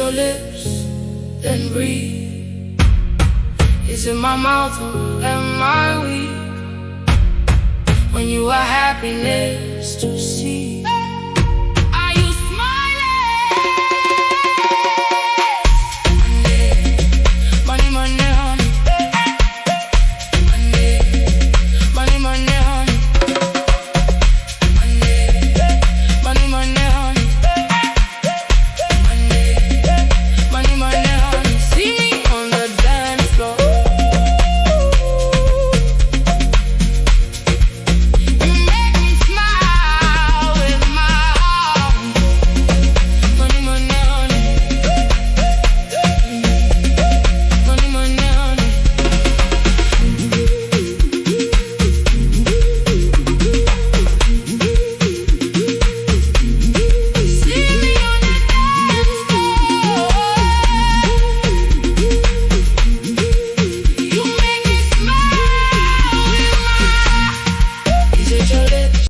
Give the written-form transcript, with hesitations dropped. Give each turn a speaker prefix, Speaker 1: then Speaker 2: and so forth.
Speaker 1: your lips, then breathe. Is it my mouth or am I weak? When you are happiness to see.